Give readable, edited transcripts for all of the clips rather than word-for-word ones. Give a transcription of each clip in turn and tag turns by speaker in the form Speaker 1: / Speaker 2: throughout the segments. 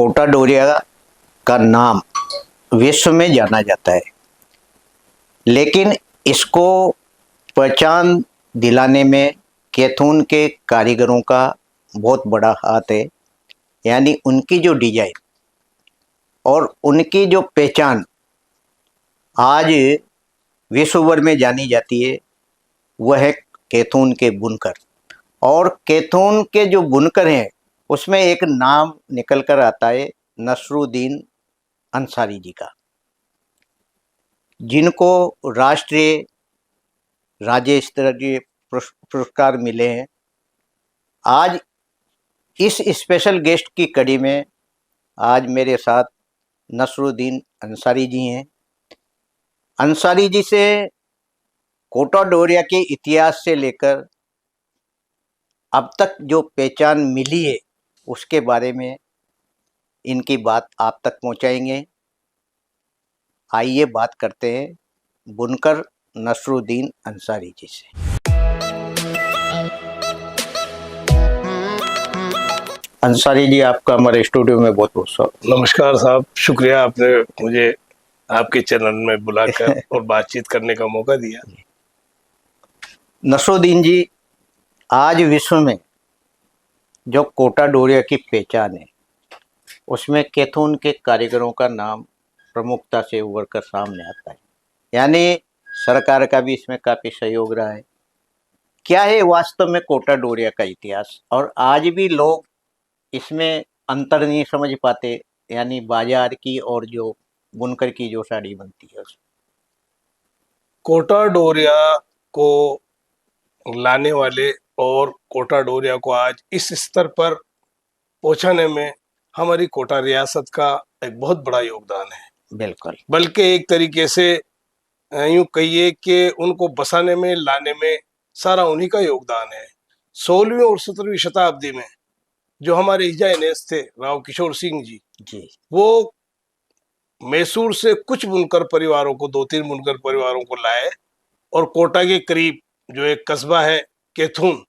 Speaker 1: कोटा डोरिया का नाम विश्व में जाना जाता है, लेकिन इसको पहचान दिलाने में कैथून के कारीगरों का बहुत बड़ा हाथ है। यानी उनकी जो डिजाइन और उनकी जो पहचान आज विश्व भर में जानी जाती है, वह है कैथून के बुनकर। और कैथून के जो बुनकर हैं उसमें एक नाम निकल कर आता है नसरुद्दीन अंसारी जी का, जिनको राष्ट्रीय राज्य स्तरीय पुरस्कार मिले हैं। आज इस स्पेशल गेस्ट की कड़ी में आज मेरे साथ नसरुद्दीन अंसारी जी हैं। अंसारी जी से कोटा डोरिया के इतिहास से लेकर अब तक जो पहचान मिली है उसके बारे में इनकी बात आप तक पहुंचाएंगे। आइए बात करते हैं बुनकर नसरुद्दीन अंसारी जी से। अंसारी जी, आपका हमारे स्टूडियो में बहुत बहुत स्वागत।
Speaker 2: नमस्कार साहब, शुक्रिया आपने मुझे आपके चैनल में बुलाकर और बातचीत करने का मौका दिया।
Speaker 1: नसरुद्दीन जी, आज विश्व में जो कोटा डोरिया की पहचान है उसमें कैथून के कारीगरों का नाम प्रमुखता से उभर कर सामने आता है। यानी सरकार का भी इसमें काफ़ी सहयोग रहा है। क्या है वास्तव में कोटा डोरिया का इतिहास, और आज भी लोग इसमें अंतर नहीं समझ पाते, यानी बाजार की और जो बुनकर की जो साड़ी बनती है उसमें।
Speaker 2: कोटा डोरिया को लाने वाले और कोटा डोरिया को आज इस स्तर पर पहुंचाने में हमारी कोटा रियासत का एक बहुत बड़ा योगदान है।
Speaker 1: बिल्कुल,
Speaker 2: बल्कि एक तरीके से यूं कहिए कि उनको बसाने में, लाने में सारा उन्हीं का योगदान है। 16वीं और 17वीं शताब्दी में जो हमारे हिजाइनेस थे राव किशोर सिंह जी, वो मैसूर से कुछ बुनकर परिवारों को, 2-3 बुनकर परिवारों को लाए और कोटा के करीब जो एक कस्बा है कैथून,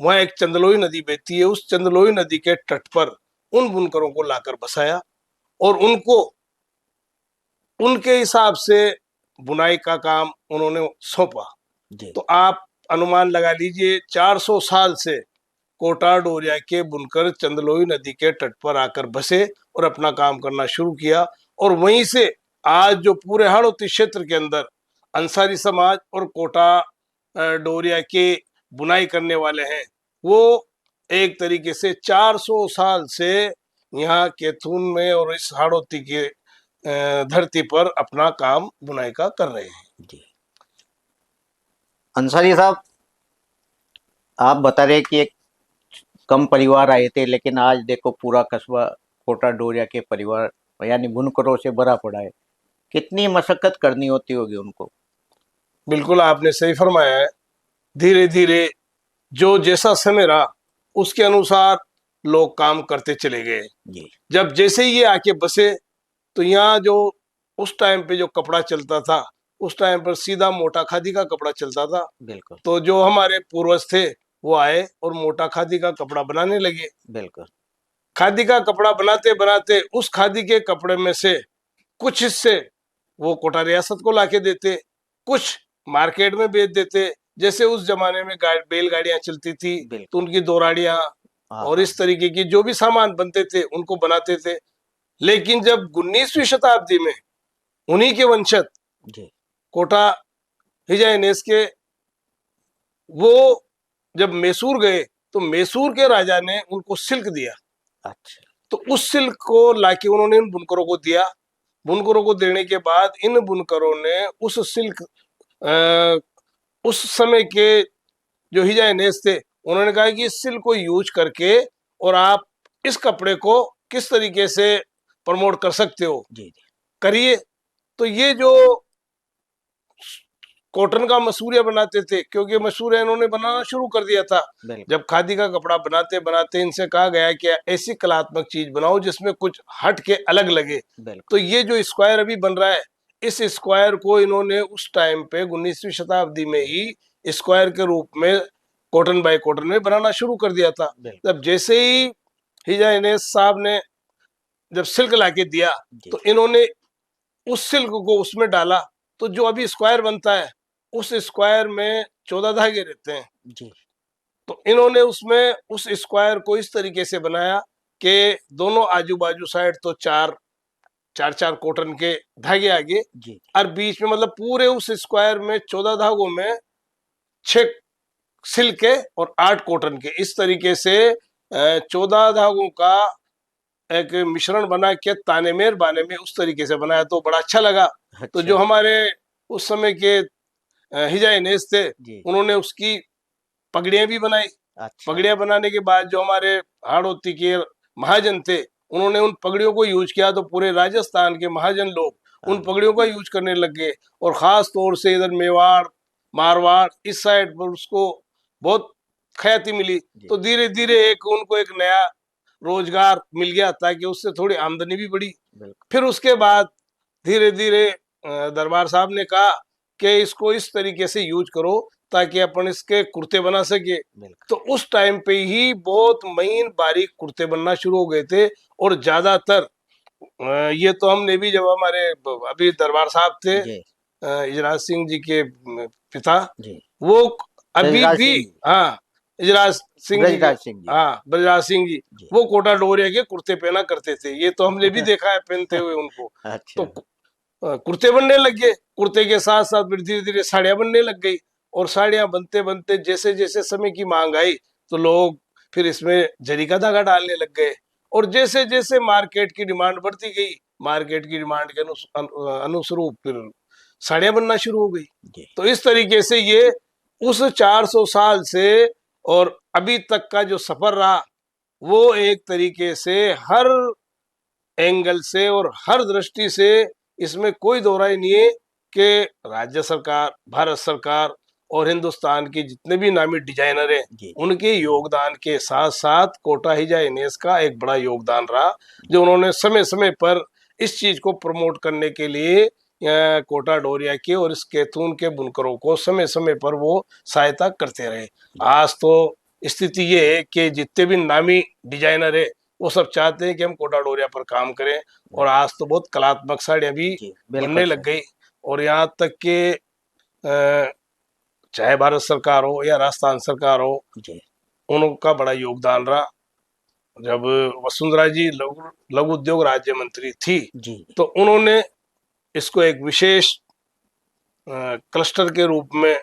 Speaker 2: वहाँ एक चंदलोई नदी बहती है, उस चंदलोई नदी के तट पर उन बुनकरों को लाकर बसाया और उनको उनके हिसाब से बुनाई का काम उन्होंने सौंपा। तो आप अनुमान लगा लीजिए 400 साल से कोटा डोरिया के बुनकर चंदलोई नदी के तट पर आकर बसे और अपना काम करना शुरू किया। और वहीं से आज जो पूरे हाड़ौती क्षेत्र के अंदर अंसारी समाज और कोटा डोरिया के बुनाई करने वाले हैं, वो एक तरीके से 400 साल से यहाँ कैथून में और इस हाड़ौती के धरती पर अपना काम बुनाई का कर रहे हैं।
Speaker 1: जी अंसारी साहब, आप बता रहे कि एक कम परिवार आए थे, लेकिन आज देखो पूरा कस्बा कोटा डोरिया के परिवार यानी बुनकरों से भरा पड़ा है। कितनी मशक्कत करनी होती होगी उनको।
Speaker 2: बिल्कुल, आपने सही फरमाया है। धीरे धीरे जो जैसा समय रहा उसके अनुसार लोग काम करते चले गए। जब जैसे ही ये आके बसे तो यहाँ जो उस टाइम पे जो कपड़ा चलता था, उस टाइम पर सीधा मोटा खादी का कपड़ा चलता था।
Speaker 1: बिल्कुल।
Speaker 2: तो जो हमारे पूर्वज थे वो आए और मोटा खादी का कपड़ा बनाने लगे।
Speaker 1: बिल्कुल।
Speaker 2: खादी का कपड़ा बनाते बनाते उस खादी के कपड़े में से कुछ हिस्से वो कोटा रियासत को लाके देते, कुछ मार्केट में बेच देते। जैसे उस जमाने में बैलगाड़ियां चलती थी तो उनकी दोराड़ियां और इस तरीके की जो भी सामान बनते थे उनको बनाते थे। लेकिन जब 19वीं शताब्दी में उन्हीं के वंशज कोटा हिजाइनेस के वो जब मैसूर गए तो मैसूर के राजा ने उनको सिल्क दिया।
Speaker 1: अच्छा।
Speaker 2: तो उस सिल्क को लाके उन्होंने इन बुनकरों को दिया। बुनकरों को देने के बाद इन बुनकरों ने उस सिल्क उस समय के जो हिजाइनेस थे उन्होंने कहा कि इस सिल्क को यूज करके और आप इस कपड़े को किस तरीके से प्रमोट कर सकते हो, करिए। तो ये जो कॉटन का मसूरिया बनाते थे, क्योंकि मसूरिया इन्होंने बनाना शुरू कर दिया था। जब खादी का कपड़ा बनाते बनाते इनसे कहा गया कि ऐसी कलात्मक चीज बनाओ जिसमें कुछ हट के अलग लगे। तो ये जो स्क्वायर अभी बन रहा है, इस स्क्वायर को इन्होंने उस टाइम पे 19वीं शताब्दी में ही स्क्वायर के रूप में कॉटन बाय कॉटन में बनाना शुरू कर दिया था। तब जैसे ही हिजाइनेस साहब ने जब सिल्क लाके दिया
Speaker 1: जी
Speaker 2: तो इन्होंने उस सिल्क को उसमें डाला, तो जो अभी स्क्वायर बनता है उस स्क्वायर में 14 धागे रहते हैं।
Speaker 1: जी
Speaker 2: तो इन्होंने उसमें उस स्क्वायर को इस तरीके से बनाया कि दोनों आजू बाजू साइड तो चार चार चार कॉटन के धागे आगे,
Speaker 1: जी
Speaker 2: और बीच में मतलब पूरे उस स्क्वायर में 14 धागों में 6 सिल्क के और 8 कॉटन के, इस तरीके से 14 धागों का एक मिश्रण बना के तानेमेर बाने में उस तरीके से बनाया, तो बड़ा अच्छा लगा। तो
Speaker 1: अच्छा
Speaker 2: जो हमारे उस समय के हिजाए नेस थे,
Speaker 1: जी
Speaker 2: उन्होंने उसकी पगड़ियां भी बनाई।
Speaker 1: अच्छा
Speaker 2: पगड़ियां बनाने के बाद जो हमारे हाड़ौती के महाजन थे, उन्होंने उन पगड़ियों को यूज किया, तो पूरे राजस्थान के महाजन लोग उन
Speaker 1: हाँ
Speaker 2: पगड़ियों का यूज करने लग गए। और खास तौर से इधर मेवाड़ मारवाड़ इस साइड पर उसको बहुत ख्याति मिली।
Speaker 1: जी
Speaker 2: तो धीरे धीरे एक उनको एक नया रोजगार मिल गया, ताकि उससे थोड़ी आमदनी भी बढ़ी।
Speaker 1: बिल्कुल
Speaker 2: फिर उसके बाद धीरे धीरे दरबार साहब ने कहा कि इसको इस तरीके से यूज करो ताकि अपन इसके कुर्ते बना सके।
Speaker 1: बिल्कुल
Speaker 2: तो उस टाइम पे ही बहुत महीन बारीक कुर्ते बनना शुरू हो गए थे। और ज्यादातर ये तो हमने भी, जब हमारे अभी दरबार साहब थे
Speaker 1: जी
Speaker 2: इजराज सिंह जी के पिता,
Speaker 1: जी
Speaker 2: वो अभी
Speaker 1: ब्रजराज
Speaker 2: भी,
Speaker 1: सिंह जी
Speaker 2: हाँ, इजराज सिंह जी के,
Speaker 1: ब्रजराज सिंह जी
Speaker 2: हाँ, ब्रजराज सिंह जी,
Speaker 1: जी
Speaker 2: वो कोटा डोरिया के कुर्ते पहना करते थे। ये तो हमने भी देखा है पहनते हुए उनको। तो
Speaker 1: अच्छा
Speaker 2: कुर्ते बनने लग गए, कुर्ते के साथ साथ फिर धीरे धीरे साड़ियां बनने लग गई। और साड़ियां बनते बनते जैसे जैसे समय की मांग आई, तो लोग फिर इसमें जरी का धागा डालने लग गए। और जैसे जैसे मार्केट की डिमांड बढ़ती गई, मार्केट की डिमांड के अनुरूप फिर साड़ियां बनना शुरू हो गई।
Speaker 1: जी
Speaker 2: तो इस तरीके से ये उस 400 साल से और अभी तक का जो सफर रहा, वो एक तरीके से हर एंगल से और हर दृष्टि से इसमें कोई दो राय नहीं है कि राज्य सरकार, भारत सरकार और हिंदुस्तान के जितने भी नामी डिजाइनर हैं,
Speaker 1: जी
Speaker 2: उनके योगदान के साथ साथ कोटा हिजा इनेस का एक बड़ा योगदान रहा। जो उन्होंने समय समय पर इस चीज को प्रमोट करने के लिए कोटा डोरिया के और इस कैथून के बुनकरों को समय समय पर वो सहायता करते रहे।
Speaker 1: जी
Speaker 2: आज तो स्थिति ये है कि जितने भी नामी डिजाइनर है, वो सब चाहते हैं कि हम कोटा डोरिया पर काम करें। और आज तो बहुत कलात्मक साड़ियाँ भी
Speaker 1: जी बिल्कुल
Speaker 2: बनने लग
Speaker 1: सर
Speaker 2: गई। और यहाँ तक कि चाहे भारत सरकार हो या राजस्थान सरकार हो,
Speaker 1: जी
Speaker 2: उनका बड़ा योगदान रहा। जब वसुंधरा जी लघु लघु उद्योग राज्य मंत्री थी,
Speaker 1: जी
Speaker 2: तो उन्होंने इसको एक विशेष क्लस्टर के रूप में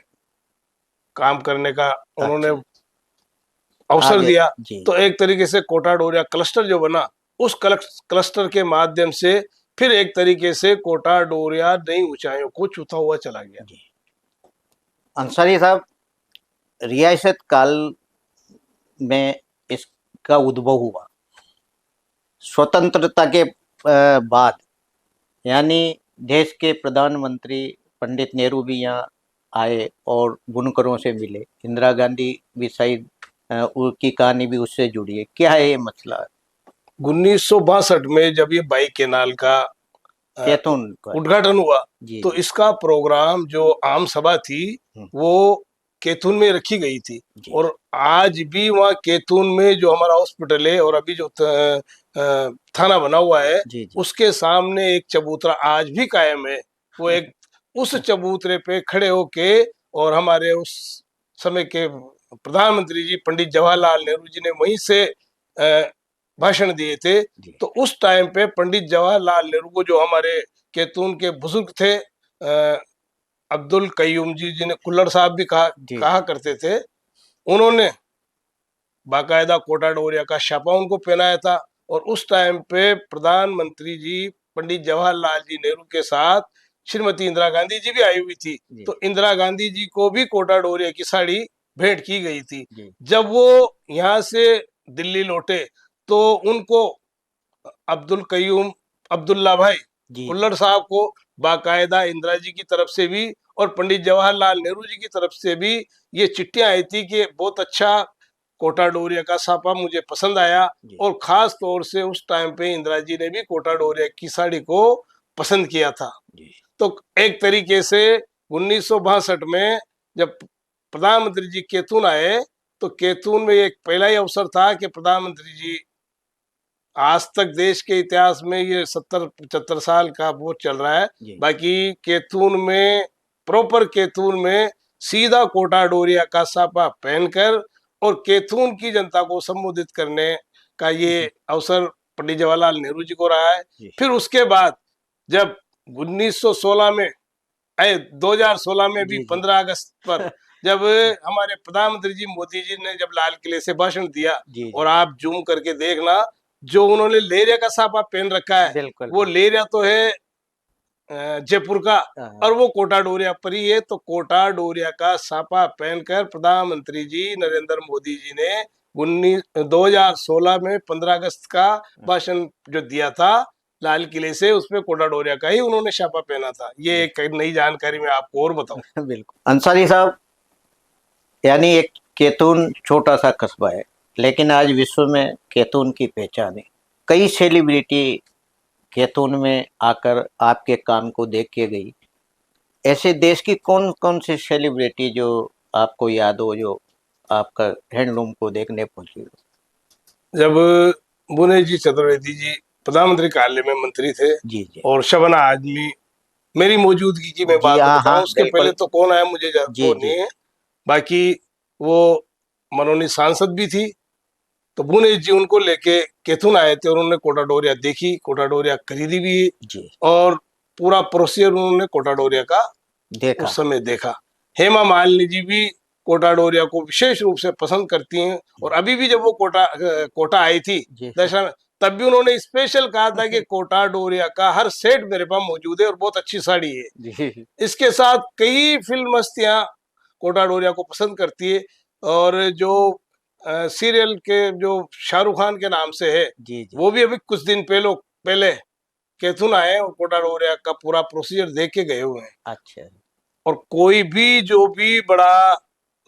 Speaker 2: काम करने का उन्होंने
Speaker 1: अच्छा
Speaker 2: अवसर
Speaker 1: आगे
Speaker 2: दिया।
Speaker 1: जी
Speaker 2: तो एक तरीके से कोटा डोरिया क्लस्टर जो बना, उस क्लस्टर के माध्यम से फिर एक तरीके से कोटा डोरिया नई ऊंचाइयों को छूता हुआ चला गया।
Speaker 1: जी अंसारी साहब, रियासत काल में इसका उद्भव हुआ स्वतंत्रता के बाद, यानी देश के प्रधानमंत्री पंडित नेहरू भी यहाँ आए और बुनकरों से मिले। इंदिरा गांधी भी शायद उनकी कहानी भी उससे जुड़ी है। क्या है ये मसला
Speaker 2: 1962 में जब ये बाई केनाल का अ,
Speaker 1: कैथून का?
Speaker 2: उद्घाटन हुआ,
Speaker 1: जी
Speaker 2: तो
Speaker 1: जी
Speaker 2: इसका प्रोग्राम जो आम सभा थी,
Speaker 1: हम्म,
Speaker 2: वो कैथून में रखी गई थी।
Speaker 1: जी
Speaker 2: और आज भी वहाँ कैथून में जो हमारा हॉस्पिटल है और अभी जो थाना बना हुआ है,
Speaker 1: जी जी
Speaker 2: उसके सामने एक चबूतरा आज भी कायम है। वो एक उस चबूतरे पे खड़े होके, और हमारे उस समय के प्रधानमंत्री जी पंडित जवाहरलाल नेहरू जी ने वहीं से भाषण दिए थे।
Speaker 1: जी
Speaker 2: तो उस टाइम पे पंडित जवाहरलाल नेहरू को, जो हमारे कैथून के बुजुर्ग थे, अब्दुल कयूम जी, जिन्हें कुल्लड़ साहब भी कहा
Speaker 1: जी
Speaker 2: कहा
Speaker 1: जी
Speaker 2: करते थे, उन्होंने बाकायदा कोटा डोरिया का छापा उनको पहनाया था। और उस टाइम पे प्रधानमंत्री जी पंडित जवाहरलाल जी नेहरू के साथ श्रीमती इंदिरा गांधी जी भी आई हुई थी।
Speaker 1: जी
Speaker 2: तो इंदिरा गांधी जी को भी कोटा डोरिया की साड़ी भेंट की गई थी।
Speaker 1: जी
Speaker 2: जब वो यहाँ से दिल्ली लौटे, तो उनको अब्दुल कयूम अब्दुल्ला भाई
Speaker 1: जी जी
Speaker 2: कुल्लड़ साहब को बाकायदा इंदिरा जी की तरफ से भी और पंडित जवाहरलाल नेहरू जी की तरफ से भी ये चिट्ठियां आई थी कि बहुत अच्छा कोटा डोरिया का छापा मुझे पसंद आया।
Speaker 1: जी
Speaker 2: और खास तौर से उस टाइम पे इंदिरा जी ने भी कोटा डोरिया की साड़ी को पसंद किया था।
Speaker 1: जी
Speaker 2: तो एक तरीके से 1962 में जब प्रधानमंत्री जी कैथून आए, तो कैथून में एक पहला ही अवसर था कि प्रधानमंत्री जी आज तक देश के इतिहास में ये 70-75 साल का वो चल रहा है।
Speaker 1: जी।
Speaker 2: बाकी केतून में, प्रॉपर केतून में सीधा कोटा डोरिया का साफा पहनकर और केतून की जनता को संबोधित करने का ये अवसर पंडित जवाहरलाल नेहरू जी को रहा है।
Speaker 1: जी।
Speaker 2: फिर उसके बाद जब 1916 में 2016 में भी
Speaker 1: जी, जी।
Speaker 2: 15 अगस्त पर जब हमारे प्रधानमंत्री जी मोदी जी ने जब लाल किले से भाषण दिया,
Speaker 1: जी,
Speaker 2: और
Speaker 1: जी।
Speaker 2: आप जूम करके देखना, जो उन्होंने लेरिया का साफा पहन रखा है,
Speaker 1: बिल्कुल,
Speaker 2: वो
Speaker 1: बिल्कुल।
Speaker 2: लेरिया तो है जयपुर का,
Speaker 1: हाँ,
Speaker 2: और वो कोटा डोरिया पर ही है। तो कोटा डोरिया का साफा पहनकर प्रधानमंत्री जी नरेंद्र मोदी जी ने 2016 में 15 अगस्त का भाषण जो दिया था लाल किले से, उसमें कोटा डोरिया का ही उन्होंने छापा पहना था। ये एक नई जानकारी मैं आपको और बताऊं।
Speaker 1: बिल्कुल। अंसारी साहब, यानी एक केतून छोटा सा कस्बा है, लेकिन आज विश्व में केतून की पहचान है। कई सेलिब्रिटी केतून में आकर आपके काम को देख के गई। ऐसे देश की कौन कौन सी सेलिब्रिटी जो आपको याद हो, जो आपका हैंडलूम को देखने पहुंची हो?
Speaker 2: जब भुवनेश जी चतुर्वेदी जी प्रधानमंत्री कार्यालय में मंत्री थे,
Speaker 1: जी, जी।
Speaker 2: और शबाना आजमी, मेरी मौजूदगी की मैं
Speaker 1: जी,
Speaker 2: बात
Speaker 1: हाँ,
Speaker 2: बताऊं,
Speaker 1: हाँ,
Speaker 2: उसके
Speaker 1: बिल्कुल।
Speaker 2: पहले तो कौन आया मुझे
Speaker 1: जी,
Speaker 2: वो
Speaker 1: जी।
Speaker 2: नहीं है। बाकी वो मनोनीत सांसद भी थी, तो भुवनेश जी उनको लेके केथुन आए थे, और उन्होंने कोटा डोरिया देखी, कोटा डोरिया खरीदी भी,
Speaker 1: जी।
Speaker 2: और पूरा प्रोसीजर उन्होंने कोटा डोरिया का
Speaker 1: देखा।
Speaker 2: उस समय देखा। हेमा मालिनी जी भी कोटा डोरिया को विशेष रूप से पसंद करती हैं, और अभी भी जब वो कोटा आई थी
Speaker 1: जी।
Speaker 2: दशहरा में, तब भी उन्होंने स्पेशल कहा था कि कोटा डोरिया का हर सेट मेरे पास मौजूद है और बहुत अच्छी साड़ी है।
Speaker 1: जी,
Speaker 2: इसके साथ कई फिल्म हस्तियां कोटा डोरिया को पसंद करती है, और जो सीरियल के जो शाहरुख खान के नाम से है,
Speaker 1: जी। जी।
Speaker 2: वो भी अभी कुछ दिन पहले कैथुन आए और कोटा डोरिया का पूरा प्रोसीजर देख के गए हुए हैं।
Speaker 1: अच्छा।
Speaker 2: और कोई भी जो भी बड़ा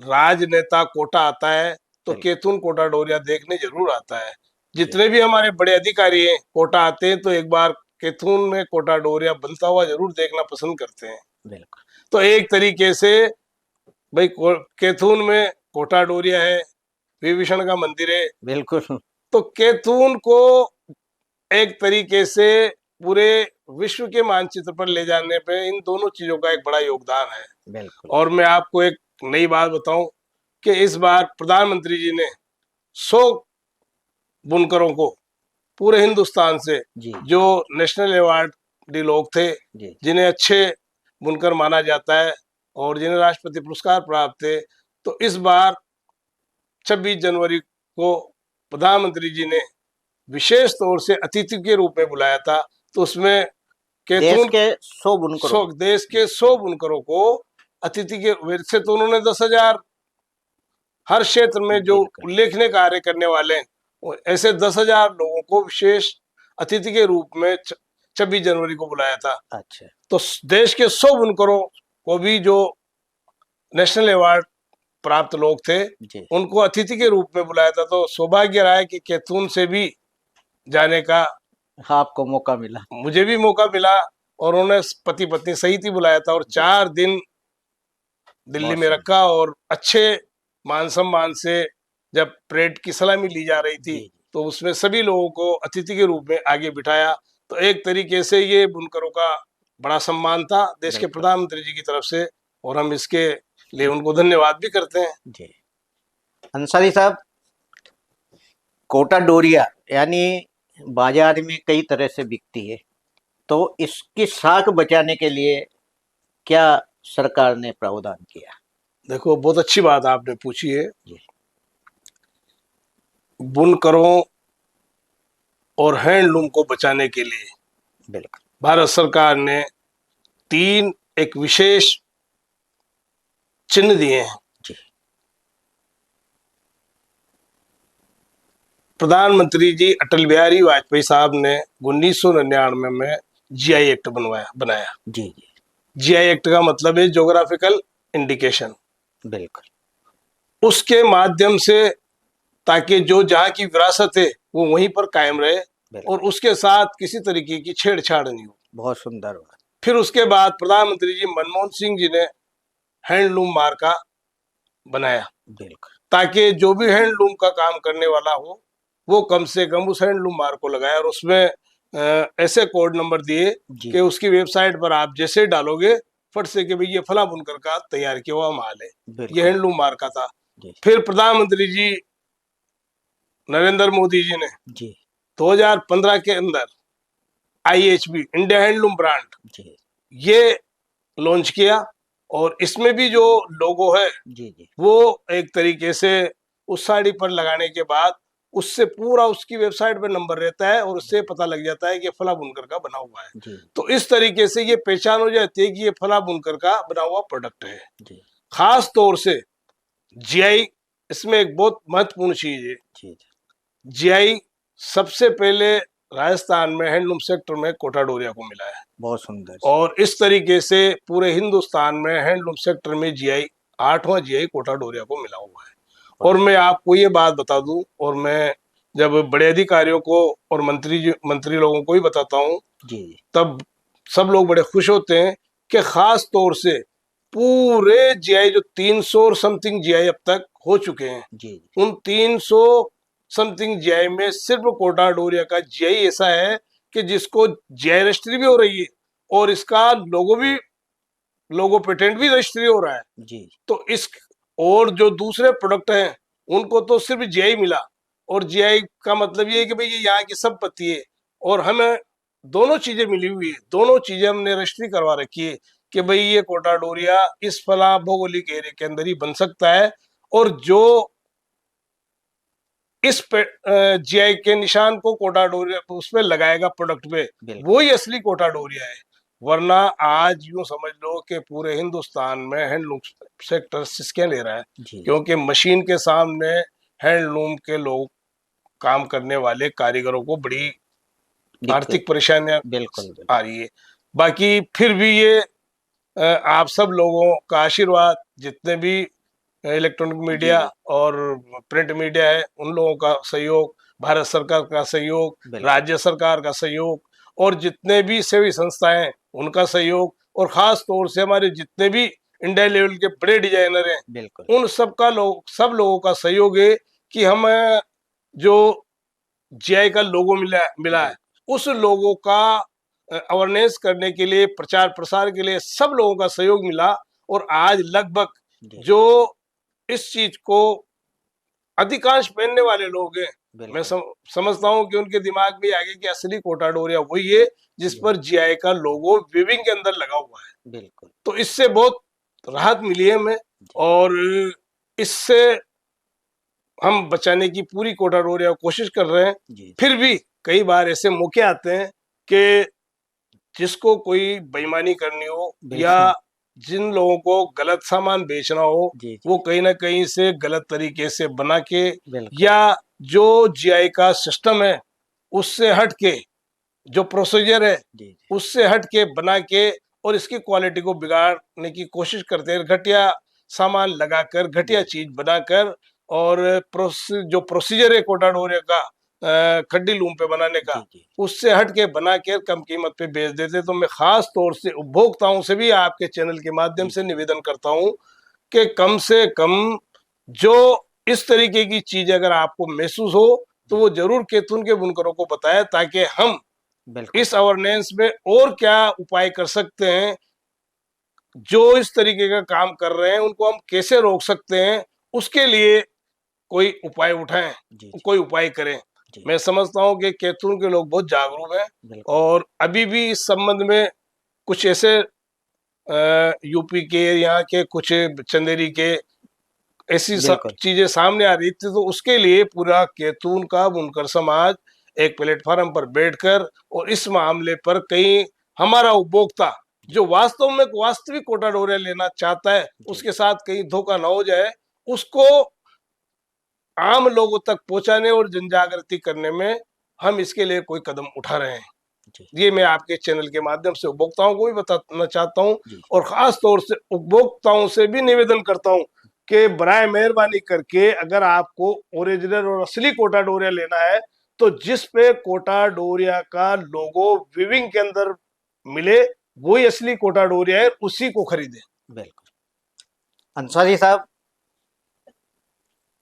Speaker 2: राजनेता कोटा आता है, तो
Speaker 1: बिल्कुल।
Speaker 2: केतुन कोटा डोरिया देखने जरूर आता है।
Speaker 1: जी।
Speaker 2: जितने भी हमारे बड़े अधिकारी हैं कोटा आते हैं, तो एक बार केतुन में कोटा डोरिया बनता हुआ जरूर देखना पसंद करते हैं।
Speaker 1: बिल्कुल।
Speaker 2: तो एक तरीके से भाई केतुन में कोटा डोरिया है, विभीषण का मंदिर है,
Speaker 1: बिल्कुल।
Speaker 2: तो केतुन को एक तरीके से पूरे विश्व के मानचित्र पर ले जाने पे इन दोनों चीजों का एक बड़ा योगदान है।
Speaker 1: बिल्कुल।
Speaker 2: और मैं आपको एक नई बात बताऊं कि इस बार प्रधानमंत्री जी ने 100 बुनकरों को पूरे हिंदुस्तान से,
Speaker 1: जी।
Speaker 2: जो नेशनल अवार्ड लोग थे,
Speaker 1: जी।
Speaker 2: जिन्हें अच्छे बुनकर माना जाता है और जिन्हें राष्ट्रपति पुरस्कार प्राप्त थे, तो इस बार 26 जनवरी को प्रधानमंत्री जी ने विशेष तौर से अतिथि के रूप में बुलाया था। तो उसमें
Speaker 1: देश
Speaker 2: केतुन
Speaker 1: के 100 बुनकरों।
Speaker 2: देश के 100 बुनकरों को अतिथि के वैसे तो उन्होंने 10,000 हर क्षेत्र में जो
Speaker 1: बिल्कुल।
Speaker 2: उल्लेखनीय कार्य करने वाले हैं, ऐसे 10,000 लोगों को विशेष अतिथि के रूप में 26 जनवरी को बुलाया था।
Speaker 1: अच्छा।
Speaker 2: तो देश के 100 बुनकरों को भी, जो नेशनल अवार्ड प्राप्त लोग थे,
Speaker 1: जी।
Speaker 2: उनको अतिथि के रूप में बुलाया था। तो सौभाग्य रहा है कि कैथून से भी जाने का
Speaker 1: हाँ, आपको मौका मिला।
Speaker 2: मुझे भी मौका मिला, और उन्होंने पति पत्नी सहित ही बुलाया था, और
Speaker 1: जी।
Speaker 2: 4 दिन दिल्ली
Speaker 1: बहुत
Speaker 2: में
Speaker 1: सुंदर।
Speaker 2: रखा, और अच्छे मान सम्मान से जब परेड की सलामी ली जा रही थी,
Speaker 1: जी।
Speaker 2: तो उसमें सभी लोगों को अतिथि के रूप में आगे बिठाया। तो एक तरीके से ये बुनकरों का बड़ा सम्मान था देश के
Speaker 1: बिल्कुल।
Speaker 2: प्रधानमंत्री जी की तरफ से, और हम इसके लिए उनको धन्यवाद भी करते हैं।
Speaker 1: जी। अंसारी साहब, कोटा डोरिया यानी बाजार में कई तरह से बिकती है, तो इसकी साख बचाने के लिए क्या सरकार ने प्रावधान किया?
Speaker 2: देखो, बहुत अच्छी बात आपने पूछी है।
Speaker 1: जी।
Speaker 2: बुनकरों और हैंडलूम को बचाने के लिए
Speaker 1: बिल्कुल।
Speaker 2: भारत सरकार ने 3 एक विशेष चिन्ह दिए हैं।
Speaker 1: जी।
Speaker 2: प्रधानमंत्री जी अटल बिहारी वाजपेयी साहब ने 1999 में जीआई एक्ट बनाया।
Speaker 1: जी। जी।
Speaker 2: जीआई एक्ट का मतलब है ज्योग्राफिकल इंडिकेशन।
Speaker 1: बिल्कुल।
Speaker 2: उसके माध्यम से, ताकि जो जहाँ की विरासत है वो वहीं पर कायम रहे,
Speaker 1: बिल्कुल।
Speaker 2: और उसके साथ किसी तरीके की छेड़छाड़ नहीं हो।
Speaker 1: बहुत सुंदर बात।
Speaker 2: फिर उसके बाद प्रधानमंत्री जी मनमोहन सिंह जी ने हैंडलूम मार्का बनाया,
Speaker 1: बिल्कुल।
Speaker 2: ताकि जो भी हैंडलूम का काम करने वाला हो, वो कम से कम उस हैंडलूम मार्क को लगाए और उसमें ऐसे कोड नंबर दिए
Speaker 1: जी
Speaker 2: कि उसकी वेबसाइट पर आप जैसे डालोगे फट से कि भाई ये फला बुनकर का तैयार किया हुआ माल है। ये
Speaker 1: बिल्कुल
Speaker 2: हैंडलूम मार्क का था।
Speaker 1: जी
Speaker 2: फिर प्रधानमंत्री जी नरेंद्र मोदी जी ने
Speaker 1: जी
Speaker 2: 2015 के अंदर IHB इंडिया हैंडलूम ब्रांड
Speaker 1: जी
Speaker 2: ये लॉन्च किया और इसमें भी जो लोगो है
Speaker 1: जी जी
Speaker 2: वो एक तरीके से उस साड़ी पर लगाने के बाद उससे पूरा उसकी वेबसाइट पर नंबर रहता है और उससे पता लग जाता है कि फला बुनकर का बना हुआ है।
Speaker 1: जी
Speaker 2: तो इस तरीके से ये पहचान हो जाती है कि ये फला बुनकर का बना हुआ प्रोडक्ट है।
Speaker 1: जी
Speaker 2: खास तौर से GI इसमें एक बहुत महत्वपूर्ण चीज है।
Speaker 1: जी
Speaker 2: GI सबसे पहले राजस्थान में हैंडलूम सेक्टर में कोटा डोरिया को मिला है
Speaker 1: बहुत सुंदर।
Speaker 2: और इस तरीके से पूरे हिंदुस्तान में हैंडलूम सेक्टर में GI 8वां GI कोटा डोरिया को मिला हुआ है। और मैं आपको ये बात बता दूं और मैं जब बड़े अधिकारियों को और मंत्री लोगों को भी बताता हूं
Speaker 1: जी
Speaker 2: तब सब लोग बड़े खुश होते हैं कि खास तौर से पूरे GI जो 300 और समथिंग GI अब तक हो चुके हैं
Speaker 1: जी
Speaker 2: उन 300 समथिंग GI में सिर्फ कोटा डोरिया का GI ऐसा है कि जिसको GI रजिस्ट्री भी हो रही है और इसका लोगो पेटेंट भी रजिस्ट्री हो रहा है।
Speaker 1: जी
Speaker 2: तो इस और जो दूसरे प्रोडक्ट हैं उनको तो सिर्फ GI मिला और GI का मतलब ये है कि भाई ये यहाँ की संपत्ति है और हमें दोनों चीजें मिली हुई है। दोनों चीजें हमने रजिस्ट्री करवा रखी है कि भाई ये कोटा डोरिया इस फला भौगोलिक एरिया के अंदर ही बन सकता है और जो इस GI के निशान को कोटा डोरिया उसमें लगाएगा प्रोडक्ट पे
Speaker 1: बिल्कुल
Speaker 2: वो ही असली कोटा डोरिया है। वरना आज यूं समझ लो कि पूरे हिंदुस्तान में हैंडलूम सेक्टर सिसके ले रहा है
Speaker 1: जी
Speaker 2: क्योंकि मशीन के सामने हैंडलूम के लोग काम करने वाले कारीगरों को बड़ी
Speaker 1: दिक्कत
Speaker 2: आर्थिक परेशानियां
Speaker 1: बिल्कुल बिल्कुल
Speaker 2: आ रही है। बाकी फिर भी ये आप सब लोगों का आशीर्वाद जितने भी इलेक्ट्रॉनिक
Speaker 1: जी
Speaker 2: मीडिया
Speaker 1: जी
Speaker 2: और प्रिंट मीडिया है उन लोगों का सहयोग, भारत सरकार का सहयोग,
Speaker 1: बिल्कुल
Speaker 2: राज्य सरकार का सहयोग और जितने भी सेवी संस्थाएं हैं उनका सहयोग और खास तौर से हमारे जितने भी इंडिया लेवल के बड़े डिजाइनर हैं
Speaker 1: बिल्कुल
Speaker 2: उन सब लोगों का सहयोग है कि हम जो GI का लोगो मिला है
Speaker 1: बिल्कुल
Speaker 2: उस लोगो का अवेयरनेस करने के लिए प्रचार प्रसार के लिए सब लोगों का सहयोग मिला और आज लगभग
Speaker 1: जी
Speaker 2: जो इस चीज को अधिकांश पहनने वाले लोग हैं मैं
Speaker 1: बिल्कुल
Speaker 2: समझता हूं कि उनके दिमाग में आ गया कि असली कोटा डोरिया वही है जिस
Speaker 1: जी
Speaker 2: पर GI का लोगो वीविंग के अंदर लगा हुआ है।
Speaker 1: बिल्कुल
Speaker 2: तो इससे बहुत राहत मिली है हमें
Speaker 1: जी
Speaker 2: और इससे हम बचाने की पूरी कोटा डोरिया कोशिश कर रहे हैं।
Speaker 1: जी
Speaker 2: फिर भी कई बार ऐसे मौके आते हैं कि जिसको कोई बेईमानी करनी हो या
Speaker 1: बिल्कुल
Speaker 2: जिन लोगों को गलत सामान बेचना हो
Speaker 1: जी जी
Speaker 2: वो कहीं ना कहीं से गलत तरीके से बना के
Speaker 1: बिल्कुल
Speaker 2: या जो GI का सिस्टम है उससे हट के जो प्रोसीजर है
Speaker 1: जी जी
Speaker 2: उससे हट के बना के और इसकी क्वालिटी को बिगाड़ने की कोशिश करते हैं घटिया सामान लगाकर घटिया
Speaker 1: जी
Speaker 2: चीज बनाकर और जो प्रोसीजर है कोटा डोरिया का खड्डी लूम पे बनाने का
Speaker 1: जी जी
Speaker 2: उससे हट के बना के कम कीमत पे बेच देते। तो मैं खास तौर से उपभोक्ताओं से भी आपके चैनल के माध्यम
Speaker 1: जी
Speaker 2: से
Speaker 1: जी
Speaker 2: निवेदन करता हूं कि कम से कम जो इस तरीके की चीज अगर आपको महसूस हो तो
Speaker 1: जी
Speaker 2: वो जरूर केतुन के बुनकरों को बताएं ताकि हम
Speaker 1: बिल्कुल
Speaker 2: इस अवेयरनेस में और क्या उपाय कर सकते हैं जो इस तरीके का काम कर रहे हैं उनको हम कैसे रोक सकते हैं उसके लिए कोई उपाय उठाएं
Speaker 1: जी जी
Speaker 2: कोई उपाय करें।
Speaker 1: जी
Speaker 2: मैं समझता हूं कि कैथून के लोग बहुत जागरूक हैं
Speaker 1: बिल्कुल
Speaker 2: और अभी भी इस संबंध में कुछ ऐसे यूपी के यहाँ के कुछ चंदेरी के ऐसी सब
Speaker 1: बिल्कुल
Speaker 2: चीजें सामने आ रही थी तो उसके लिए पूरा कैथून का बुनकर समाज एक प्लेटफॉर्म पर बैठकर और इस मामले पर कहीं हमारा उपभोक्ता जो वास्तव में वास्तविक कोटा डोरिया लेना चाहता है
Speaker 1: जी
Speaker 2: उसके साथ कहीं धोखा ना हो जाए उसको आम लोगों तक पहुंचाने और जन जागृति करने में हम इसके लिए कोई कदम उठा रहे हैं।
Speaker 1: जी
Speaker 2: ये मैं आपके चैनल के माध्यम से उपभोक्ताओं को भी बताना चाहता हूं
Speaker 1: जी
Speaker 2: और खास तौर से उपभोक्ताओं से भी निवेदन करता हूं कि बराए मेहरबानी करके अगर आपको ओरिजिनल और असली कोटा डोरिया लेना है तो जिस पे कोटा डोरिया का लोगो विविंग के अंदर मिले वही असली कोटा डोरिया है उसी को खरीदें।
Speaker 1: बिल्कुल अंसारी साहब,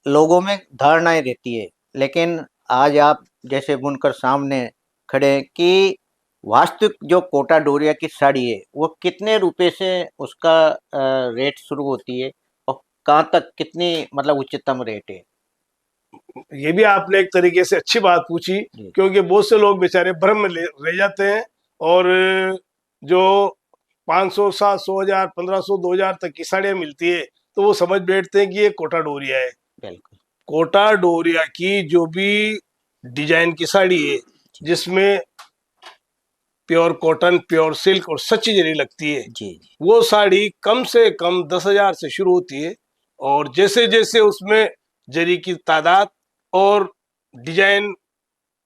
Speaker 1: लोगों में धारणाएं रहती है लेकिन आज आप जैसे बुनकर सामने खड़े हैं कि वास्तविक जो कोटा डोरिया की साड़ी है वो कितने रुपए से उसका रेट शुरू होती है और कहाँ तक कितनी मतलब उच्चतम रेट है?
Speaker 2: ये भी आपने एक तरीके से अच्छी बात पूछी,
Speaker 1: जी
Speaker 2: क्योंकि बहुत से लोग बेचारे भ्रम में रह जाते हैं और जो 500 700 हजार 1500 2000 तक की साड़ियां मिलती है तो वो समझ बैठते हैं कि ये कोटा डोरिया है।
Speaker 1: बिल्कुल।
Speaker 2: कोटा डोरिया की जो भी डिजाइन की साड़ी है, जिसमें प्योर कॉटन, प्योर सिल्क और सच्ची जरी लगती है,
Speaker 1: जी जी
Speaker 2: वो साड़ी कम से कम 10,000 से शुरू होती है। और जैसे जैसे उसमें जरी की तादाद और डिजाइन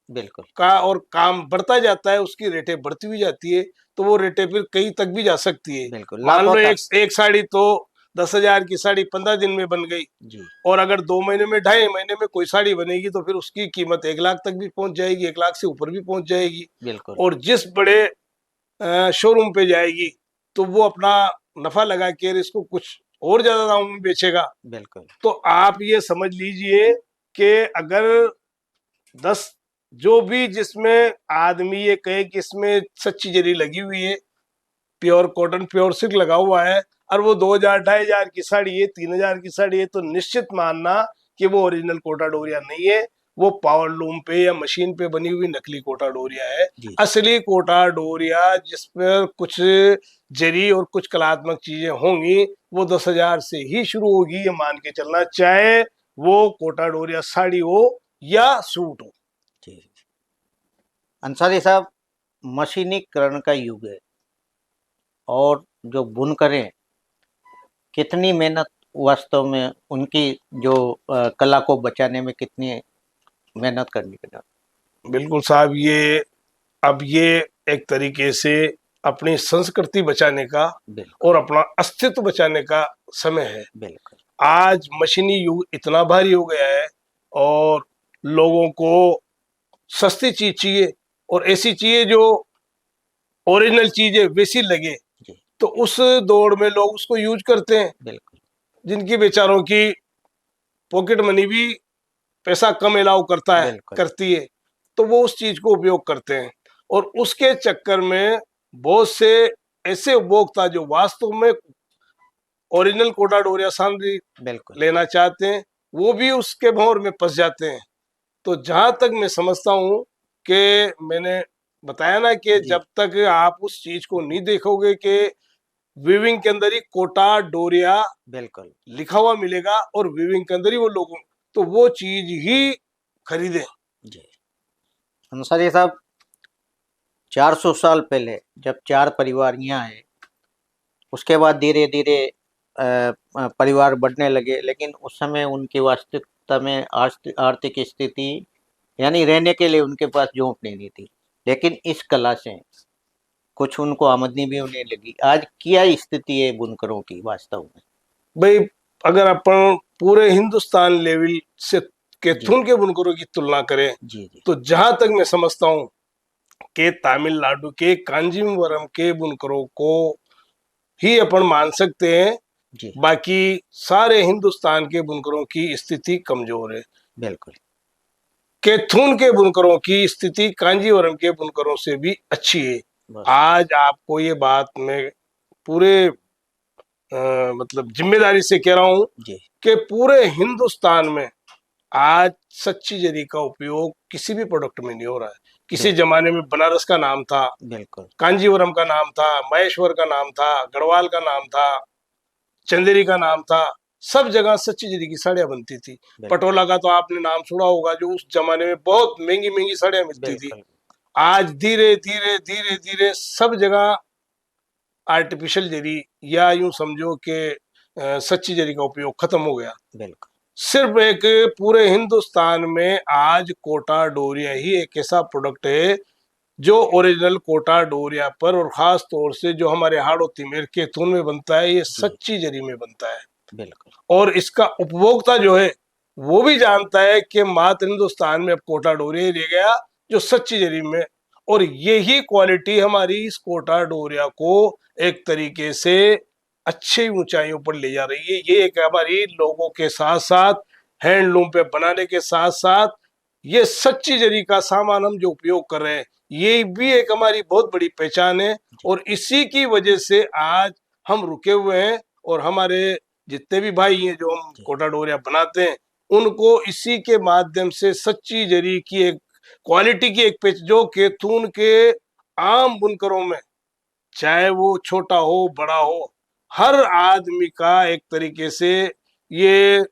Speaker 1: बिल्कुल
Speaker 2: का और काम बढ़ता जाता है, उसकी रेटें बढ़ती हुई जाती है। तो वो रेटें फिर कहीं तक भी जा सकती है।
Speaker 1: बिल्कुल
Speaker 2: मान
Speaker 1: लाखों
Speaker 2: लो
Speaker 1: तक।
Speaker 2: एक साड़ी तो 10,000 की साड़ी 15 दिन में बन गई,
Speaker 1: जी
Speaker 2: और अगर 2 महीने में 2.5 महीने में कोई साड़ी बनेगी तो फिर उसकी कीमत 1 लाख तक भी पहुंच जाएगी, 1 लाख से ऊपर भी पहुंच जाएगी।
Speaker 1: बिल्कुल
Speaker 2: और जिस बड़े शोरूम पे जाएगी तो वो अपना नफा लगा के इसको कुछ और ज्यादा दाम में बेचेगा।
Speaker 1: बिल्कुल।
Speaker 2: तो आप ये समझ लीजिए कि अगर 10 जो भी जिसमें आदमी ये कहे कि इसमें सच्ची जरी लगी हुई है, प्योर कॉटन प्योर सिल्क लगा हुआ है, और वो 2,000 2,500 की साड़ी है, 3,000 की साड़ी है, तो निश्चित मानना कि वो ओरिजिनल कोटा डोरिया नहीं है, वो पावर लूम पे या मशीन पे बनी हुई नकली कोटा डोरिया है।
Speaker 1: जी
Speaker 2: असली कोटा डोरिया जिसमें कुछ जरी और कुछ कलात्मक चीजें होंगी, वो 10,000 से ही शुरू होगी, ये मान के चलना, चाहे वो कोटा डोरिया साड़ी हो या सूट हो।
Speaker 1: जी। अंसारी साहब, मशीनीकरण का युग है और जो बुनकर हैं कितनी मेहनत वास्तव में उनकी जो कला को बचाने में कितनी मेहनत करनी पड़ती।
Speaker 2: बिल्कुल साहब, ये अब ये एक तरीके से अपनी संस्कृति बचाने का
Speaker 1: बिल्कुल
Speaker 2: और अपना अस्तित्व बचाने का समय है।
Speaker 1: बिल्कुल
Speaker 2: आज मशीनी युग इतना भारी हो गया है और लोगों को सस्ती चीज चाहिए और ऐसी चाहिए जो ओरिजिनल चीज है वैसी लगे।
Speaker 1: जी
Speaker 2: तो उस दौड़ में लोग उसको यूज करते हैं,
Speaker 1: बिल्कुल
Speaker 2: जिनकी बेचारों की पॉकेट मनी भी पैसा कम अलाउ
Speaker 1: बिल्कुल
Speaker 2: करती है, तो वो उस चीज को उपयोग करते हैं। और उसके चक्कर में बहुत से ऐसे उपभोक्ता जो वास्तव में ओरिजिनल कोटा डोरिया सामग्री
Speaker 1: बिल्कुल
Speaker 2: लेना चाहते हैं, वो भी उसके भंवर में फंस जाते हैं। तो जहां तक मैं समझता हूँ कि मैंने बताया ना कि
Speaker 1: जी
Speaker 2: जब तक आप उस चीज को नहीं देखोगे कि वीविंग के अंदर ही कोटा डोरिया
Speaker 1: बिल्कुल
Speaker 2: लिखा हुआ मिलेगा और वीविंग के अंदर ही वो लोगों, तो वो चीज ही खरीदें।
Speaker 1: जी। अंसारी साहब, 400 साल पहले जब 4 परिवार यहाँ आए, उसके बाद धीरे धीरे परिवार बढ़ने लगे, लेकिन उस समय उनकी वास्तविकता में आर्थिक स्थिति यानी रहने के लिए उनके पास झोंपड़ी नहीं थी, लेकिन इस कला से कुछ उनको आमदनी भी होने लगी। आज क्या स्थिति है बुनकरों की वास्तव में?
Speaker 2: भाई, अगर अपन पूरे हिंदुस्तान लेवल से
Speaker 1: जी
Speaker 2: केथुन के बुनकरों की तुलना करें,
Speaker 1: जी जी
Speaker 2: तो जहां तक मैं समझता हूँ कि तमिलनाडु के कांजीवरम के बुनकरों को ही अपन मान सकते हैं।
Speaker 1: जी
Speaker 2: बाकी सारे हिंदुस्तान के बुनकरों की स्थिति कमजोर है।
Speaker 1: बिल्कुल
Speaker 2: केथुन के बुनकरों की स्थिति कांजीवरम के बुनकरों से भी अच्छी है।
Speaker 1: बस
Speaker 2: आज आपको ये बात मैं पूरे मतलब जिम्मेदारी से कह रहा हूं
Speaker 1: जी
Speaker 2: कि पूरे हिंदुस्तान में आज सच्ची जरी का उपयोग किसी भी प्रोडक्ट में नहीं हो रहा है। किसी
Speaker 1: बिल्कुल
Speaker 2: जमाने में बनारस का नाम था,
Speaker 1: बिल्कुल
Speaker 2: कांजीवरम का नाम था, महेश्वर का नाम था, गढ़वाल का नाम था, चंदेरी का नाम था, सब जगह सच्ची जरी की साड़ियां बनती थी।
Speaker 1: बिल्कुल
Speaker 2: पटोला का तो आपने नाम सुना होगा, जो उस जमाने में बहुत महंगी महंगी साड़ियां मिलती थी।
Speaker 1: बिल्कुल
Speaker 2: आज धीरे धीरे धीरे धीरे सब जगह आर्टिफिशियल जरी या यूं समझो कि सच्ची जरी का उपयोग खत्म हो गया।
Speaker 1: बिल्कुल
Speaker 2: सिर्फ एक पूरे हिंदुस्तान में आज कोटा डोरिया ही एक ऐसा प्रोडक्ट है जो ओरिजिनल कोटा डोरिया पर, और खास तौर से जो हमारे हाड़ोती के थून में बनता है, ये
Speaker 1: जी
Speaker 2: सच्ची जरी में बनता है।
Speaker 1: बिल्कुल
Speaker 2: और इसका उपभोक्ता जो है वो भी जानता है कि मात्र हिंदुस्तान में अब कोटा डोरिया ही रह गया जो सच्ची जरी में। और यही क्वालिटी हमारी इस कोटा डोरिया को एक तरीके से अच्छी ऊंचाइयों पर ले जा रही है। ये एक हमारी लोगों के साथ साथ हैंडलूम पे बनाने के साथ साथ ये सच्ची जरी का सामान हम जो उपयोग कर रहे हैं, ये भी एक हमारी बहुत बड़ी पहचान है। और इसी की वजह से आज हम रुके हुए हैं, और हमारे जितने भी भाई हैं जो हम कोटा डोरिया बनाते हैं, उनको इसी के माध्यम से सच्ची जरी की एक क्वालिटी की एक पेच, जो केतून के आम बुनकरों में, चाहे वो छोटा हो बड़ा हो, हर आदमी का एक तरीके से ये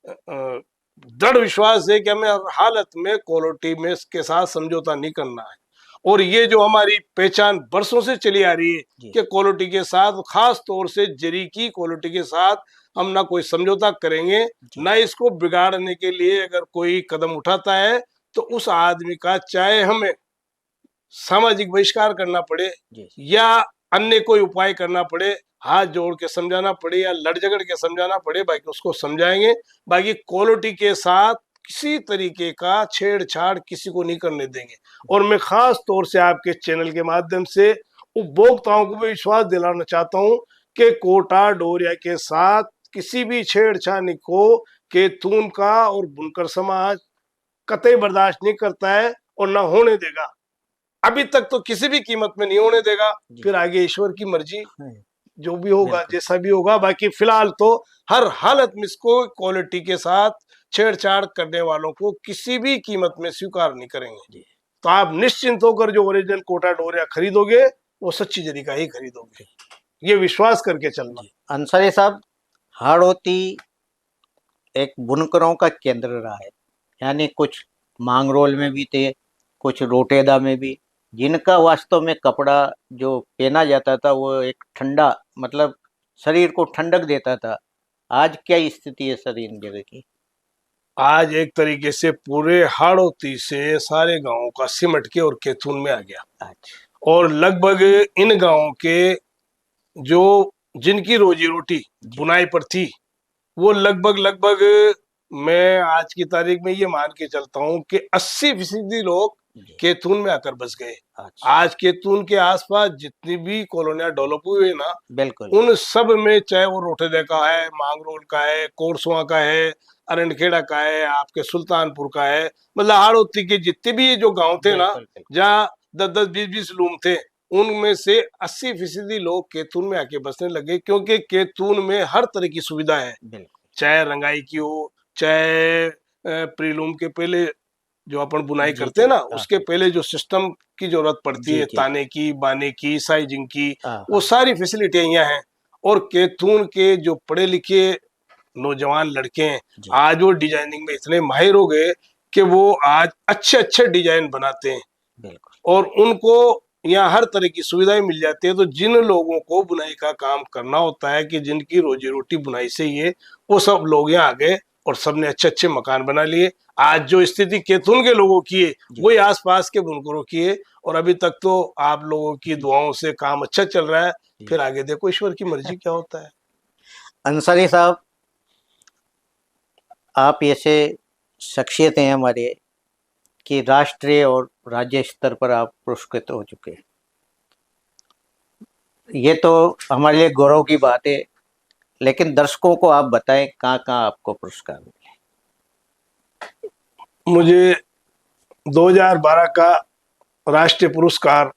Speaker 2: दृढ़ विश्वास है कि हमें हर हालत में क्वालिटी में इसके साथ समझौता नहीं करना है। और ये जो हमारी पहचान बरसों से चली आ रही है कि क्वालिटी के साथ, खास तौर से जरी की क्वालिटी के साथ हम ना कोई समझौता करेंगे, ना इसको बिगाड़ने के लिए अगर कोई कदम उठाता है तो उस आदमी का, चाहे हमें सामाजिक बहिष्कार करना पड़े या अन्य कोई उपाय करना पड़े, हाथ जोड़ के समझाना पड़े या लड़ झगड़ के समझाना पड़े, बाकी उसको समझाएंगे। बाकी क्वालिटी के साथ किसी तरीके का छेड़छाड़ किसी को नहीं करने देंगे। और मैं खास तौर से आपके चैनल के माध्यम से उपभोक्ताओं को भी विश्वास दिलाना चाहता हूं कि कोटा डोरिया के साथ किसी भी छेड़छाड़ को केतून का और बुनकर समाज कतई बर्दाश्त नहीं करता है और ना होने देगा। अभी तक तो किसी भी कीमत में नहीं होने देगा, फिर आगे ईश्वर की मर्जी, जो भी होगा जैसा भी होगा। बाकी फिलहाल तो हर हालत में इसको क्वालिटी के साथ छेड़छाड़ करने वालों को किसी भी कीमत में स्वीकार नहीं करेंगे। तो आप निश्चिंत होकर जो ओरिजिनल कोटा डोरिया खरीदोगे वो सच्ची जरी का ही खरीदोगे, ये विश्वास करके चलना।
Speaker 1: अंसारी साहब, हाड़ौती एक बुनकरों का केंद्र रहा है, यानी कुछ मांगरोल में भी थे, कुछ रोटेदा में भी, जिनका वास्तव में कपड़ा जो पहना जाता था वो एक ठंडा, मतलब शरीर को ठंडक देता था। आज क्या स्थिति है सर इन जगह की?
Speaker 2: आज एक तरीके से पूरे हाड़ौती से सारे गांवों का सिमट के और केतुन में आ गया।
Speaker 1: अच्छा।
Speaker 2: और लगभग इन गांवों के जो जिनकी रोजी रोटी बुनाई पर थी, वो लगभग मैं आज की तारीख में ये मान के चलता हूँ कि 80% लोग केतून में आकर बस गए।
Speaker 1: अच्छा।
Speaker 2: आज केतून के आसपास जितनी भी कॉलोनियां डेवलप हुई है ना,
Speaker 1: बिल्कुल,
Speaker 2: उन सब में चाहे वो रोटेदे का है, मांगरोल का है, कोरसुआ का है, अरंडखेड़ा का है, आपके सुल्तानपुर का है, मतलब हाड़ौती के जितने भी जो गांव थे ना, जहाँ 10-10, 20-20 लूम थे, उनमें से 80% लोग केतून में आके बसने लगे, क्योंकि केतून में हर तरह की सुविधा है। चाहे रंगाई की हो, चाहे प्रीलूम के पहले जो अपन बुनाई करते हैं ना, उसके पहले जो सिस्टम की जरूरत पड़ती है, ताने की, बाने की, साइजिंग की, वो सारी फैसिलिटियां यहाँ हैं। और केतून के जो पढ़े लिखे नौजवान लड़के हैं, आज वो डिजाइनिंग में इतने माहिर हो गए कि वो आज अच्छे अच्छे डिजाइन बनाते हैं, और उनको यहाँ हर तरह की सुविधाएं मिल जाती है। तो जिन लोगों को बुनाई का काम करना होता है, कि जिनकी रोजी रोटी बुनाई से ही है, वो सब लोग यहाँ आ गए और सबने अच्छे अच्छे मकान बना लिए। आज जो स्थिति केतुन के लोगों की है, वही आसपास के बुनकरों की है। और अभी तक तो आप लोगों की दुआओं से काम अच्छा चल रहा है, फिर आगे देखो ईश्वर की मर्जी क्या होता है।
Speaker 1: अंसारी साहब, आप ऐसे शख्सियत हैं हमारे कि राष्ट्रीय और राज्य स्तर पर आप पुरस्कृत हो चुके हैं। ये तो हमारे लिए गौरव की बात है, लेकिन दर्शकों को आप बताएं कहाँ कहाँ आपको पुरस्कार मिले।
Speaker 2: मुझे 2012 का राष्ट्रीय पुरस्कार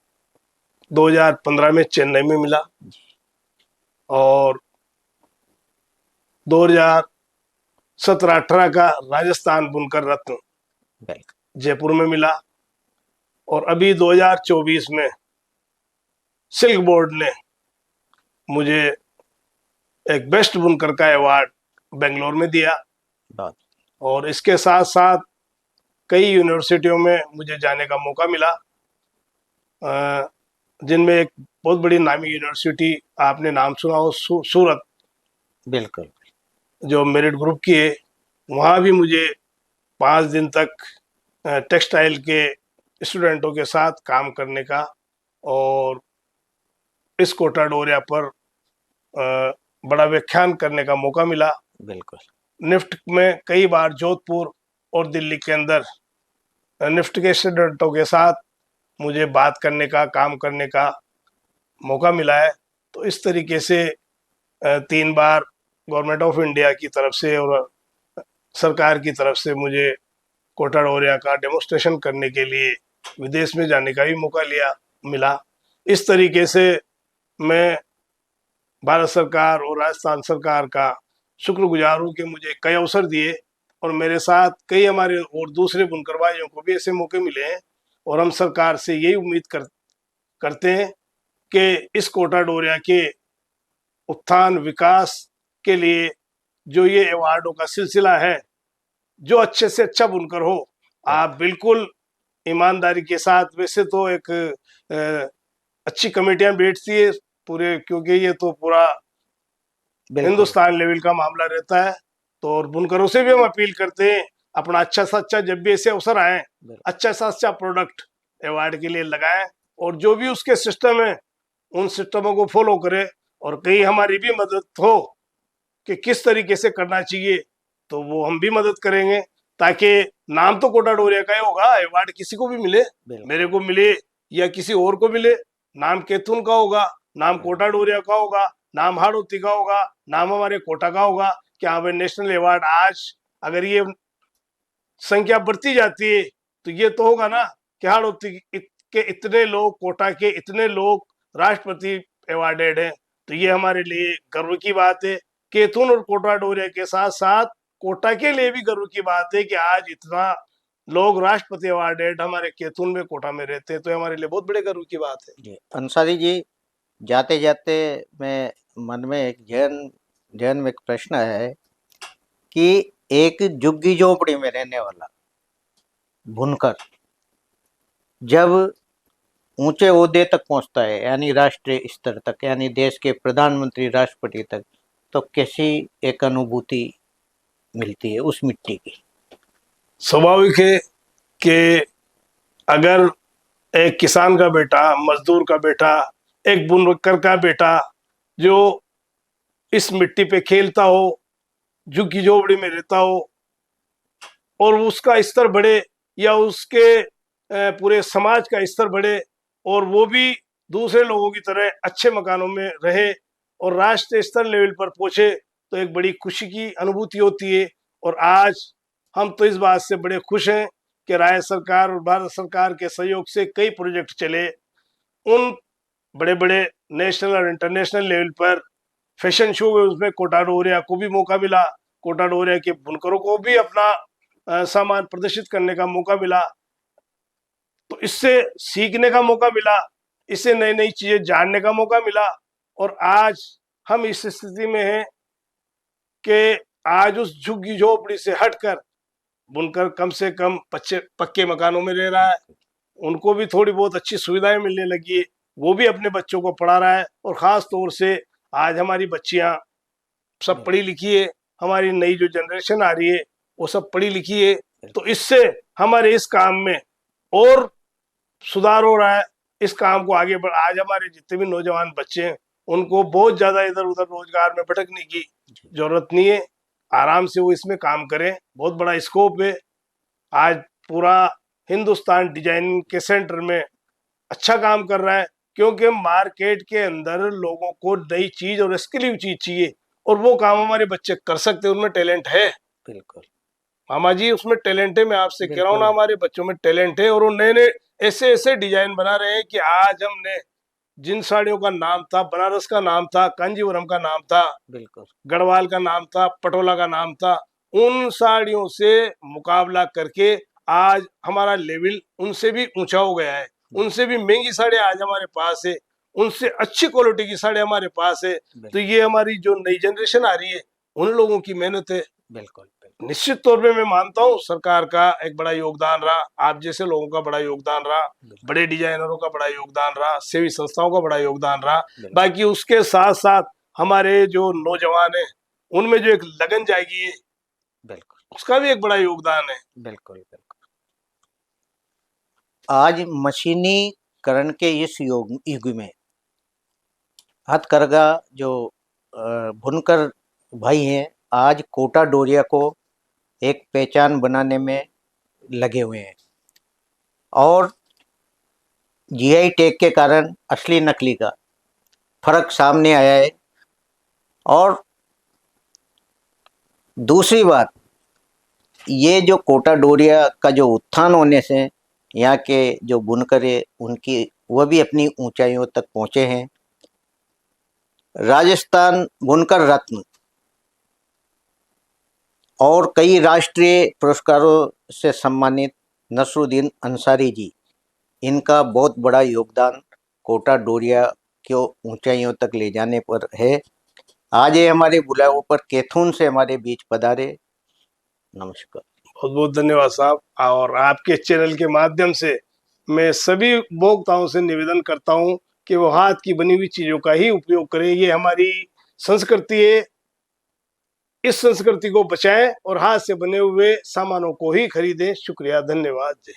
Speaker 2: 2015 में चेन्नई में मिला, और 2017-18 का राजस्थान बुनकर रत्न जयपुर में मिला, और अभी 2024 में सिल्क बोर्ड ने मुझे एक बेस्ट बुनकर का अवार्ड बेंगलोर में दिया। और इसके साथ साथ कई यूनिवर्सिटियों में मुझे जाने का मौका मिला, जिनमें एक बहुत बड़ी नामी यूनिवर्सिटी, आपने नाम सुना हो, सूरत,
Speaker 1: बिल्कुल,
Speaker 2: जो मेरिट ग्रुप की है, वहाँ भी मुझे 5 दिन तक टेक्सटाइल के स्टूडेंटों के साथ काम करने का, और इस कोटा डोरिया पर बड़ा व्याख्यान करने का मौका मिला।
Speaker 1: बिल्कुल,
Speaker 2: निफ्ट में कई बार जोधपुर और दिल्ली के अंदर निफ्ट के स्टूडेंटों के साथ मुझे बात करने का, काम करने का मौका मिला है। तो इस तरीके से 3 बार गवर्नमेंट ऑफ इंडिया की तरफ से और सरकार की तरफ से मुझे कोटा डोरिया का डेमोस्ट्रेशन करने के लिए विदेश में जाने का भी मौका मिला। इस तरीके से मैं भारत सरकार और राजस्थान सरकार का शुक्रगुजार हूँ कि मुझे कई अवसर दिए और मेरे साथ कई हमारे और दूसरे बुनकर भाइयों को भी ऐसे मौके मिले हैं। और हम सरकार से यही उम्मीद करते हैं कि इस कोटा डोरिया के उत्थान विकास के लिए जो ये अवार्डों का सिलसिला है, जो अच्छे से अच्छा बुनकर हो, आप बिल्कुल ईमानदारी के साथ, वैसे तो एक अच्छी कमेटियां बैठती है पूरे, क्योंकि ये तो पूरा हिंदुस्तान लेवल का मामला रहता है, तो और बुनकरों से भी हम अपील करते हैं अपना अच्छा सा अच्छा, जब भी ऐसे अवसर आए, अच्छा सा अच्छा प्रोडक्ट अवार्ड के लिए लगाएं और जो भी उसके सिस्टम है उन सिस्टमों को फॉलो करें और कहीं हमारी भी मदद हो कि किस तरीके से करना चाहिए तो वो हम भी मदद करेंगे, ताकि नाम तो कोटा डोरिया का ही होगा, अवार्ड किसी को भी मिले, मेरे को मिले या किसी और को मिले, नाम केतुन का होगा, नाम कोटा डोरिया का होगा, नाम हाड़ौती का होगा, नाम हमारे कोटा का होगा कि हाँ भाई नेशनल अवार्ड। आज अगर ये संख्या बढ़ती जाती है तो ये तो होगा ना कि हाड़ौती के इतने लोग, कोटा के इतने लोग राष्ट्रपति अवार्डेड हैं, तो ये हमारे लिए गर्व की बात है। केतुन और कोटा डोरिया के साथ साथ कोटा के लिए भी गर्व की बात है कि आज इतना लोग राष्ट्रपति अवार्डेड हमारे केतुन में, कोटा में रहते हैं, तो हमारे लिए बहुत बड़े गर्व की बात है।
Speaker 1: जी अंसारी जी, जाते जाते मैं मन में एक जहन में एक प्रश्न है कि एक झुग्गी झोपड़ी में रहने वाला बुनकर जब ऊंचे ओहदे तक पहुंचता है, यानी राष्ट्रीय स्तर तक, यानी देश के प्रधानमंत्री राष्ट्रपति तक, तो कैसी एक अनुभूति मिलती है उस मिट्टी की?
Speaker 2: स्वाभाविक है कि अगर एक किसान का बेटा, मजदूर का बेटा, एक बुनकर का बेटा जो इस मिट्टी पे खेलता हो, झुग्गी झोपड़ी में रहता हो और उसका स्तर बढ़े या उसके पूरे समाज का स्तर बढ़े और वो भी दूसरे लोगों की तरह अच्छे मकानों में रहे और राष्ट्रीय स्तर लेवल पर पहुंचे, तो एक बड़ी खुशी की अनुभूति होती है। और आज हम तो इस बात से बड़े खुश हैं कि राज्य सरकार और भारत सरकार के सहयोग से कई प्रोजेक्ट चले, उन बड़े बड़े नेशनल और इंटरनेशनल लेवल पर फैशन शो में उसमें कोटा डोरिया को भी मौका मिला, कोटा डोरिया के बुनकरों को भी अपना सामान प्रदर्शित करने का मौका मिला, तो इससे सीखने का मौका मिला, इससे नई नई चीजें जानने का मौका मिला। और आज हम इस स्थिति में हैं कि आज उस झुग्गी झोपड़ी से हटकर बुनकर कम से कम पक्के मकानों में रह रहा है, उनको भी थोड़ी बहुत अच्छी सुविधाएं मिलने लगी है, वो भी अपने बच्चों को पढ़ा रहा है। और खास तौर से आज हमारी बच्चियां सब पढ़ी लिखी है, हमारी नई जो जनरेशन आ रही है वो सब पढ़ी लिखी है, तो इससे हमारे इस काम में और सुधार हो रहा है। इस काम को आगे बढ़, आज हमारे जितने भी नौजवान बच्चे हैं उनको बहुत ज्यादा इधर उधर रोजगार में भटकने की जरूरत नहीं है, आराम से वो इसमें काम करें, बहुत बड़ा स्कोप है। आज पूरा हिंदुस्तान डिजाइनिंग के सेंटर में अच्छा काम कर रहा है, क्योंकि मार्केट के अंदर लोगों को नई चीज और एक्सक्लूसिव चीज चाहिए और वो काम हमारे बच्चे कर सकते हैं, उनमें टैलेंट है।
Speaker 1: बिल्कुल
Speaker 2: मामा जी, उसमें टैलेंट है, मैं आपसे कह रहा हूँ ना, हमारे बच्चों में टैलेंट है और वो नए नए ऐसे ऐसे डिजाइन बना रहे हैं कि आज हमने जिन साड़ियों का नाम था, बनारस का नाम था, कांजीवरम का नाम था,
Speaker 1: बिल्कुल
Speaker 2: गढ़वाल का नाम था, पटोला का नाम था, उन साड़ियों से मुकाबला करके आज हमारा लेवल उनसे भी ऊंचा हो गया है, उनसे भी महंगी साड़ियां आज हमारे पास है, उनसे अच्छी क्वालिटी की साड़ियां हमारे पास है। तो ये हमारी जो नई जनरेशन आ रही है उन लोगों की मेहनत है।
Speaker 1: बिल्कुल
Speaker 2: निश्चित तौर पे मैं मानता हूँ सरकार का एक बड़ा योगदान रहा, आप जैसे लोगों का बड़ा योगदान रहा, बड़े डिजाइनरों का बड़ा योगदान रहा, सेवी संस्थाओं का बड़ा योगदान रहा। बाकी उसके साथ साथ हमारे जो नौजवान हैं उनमें जो एक लगन जाएगी है,
Speaker 1: बिल्कुल
Speaker 2: उसका भी एक बड़ा योगदान है।
Speaker 1: बिल्कुल बिल्कुल। आज मशीनीकरण के इस युग में हथकरघा जो बुनकर भाई हैं, आज कोटा डोरिया को एक पहचान बनाने में लगे हुए हैं और जीआई टैग के कारण असली नकली का फर्क सामने आया है। और दूसरी बात, ये जो कोटा डोरिया का जो उत्थान होने से यहाँ के जो बुनकर है उनकी वह भी अपनी ऊंचाइयों तक पहुंचे हैं। राजस्थान बुनकर रत्न और कई राष्ट्रीय पुरस्कारों से सम्मानित नसरुद्दीन अंसारी जी, इनका बहुत बड़ा योगदान कोटा डोरिया को ऊंचाइयों तक ले जाने पर है। आज ये हमारे बुलावे पर कैथून से हमारे बीच पधारे। नमस्कार।
Speaker 2: बहुत बहुत धन्यवाद साहब। और आपके चैनल के माध्यम से मैं सभी उपभोक्ताओं से निवेदन करता हूं कि वो हाथ की बनी हुई चीजों का ही उपयोग करें। ये हमारी संस्कृति है, इस संस्कृति को बचाएं और हाथ से बने हुए सामानों को ही खरीदें। शुक्रिया, धन्यवाद, जय।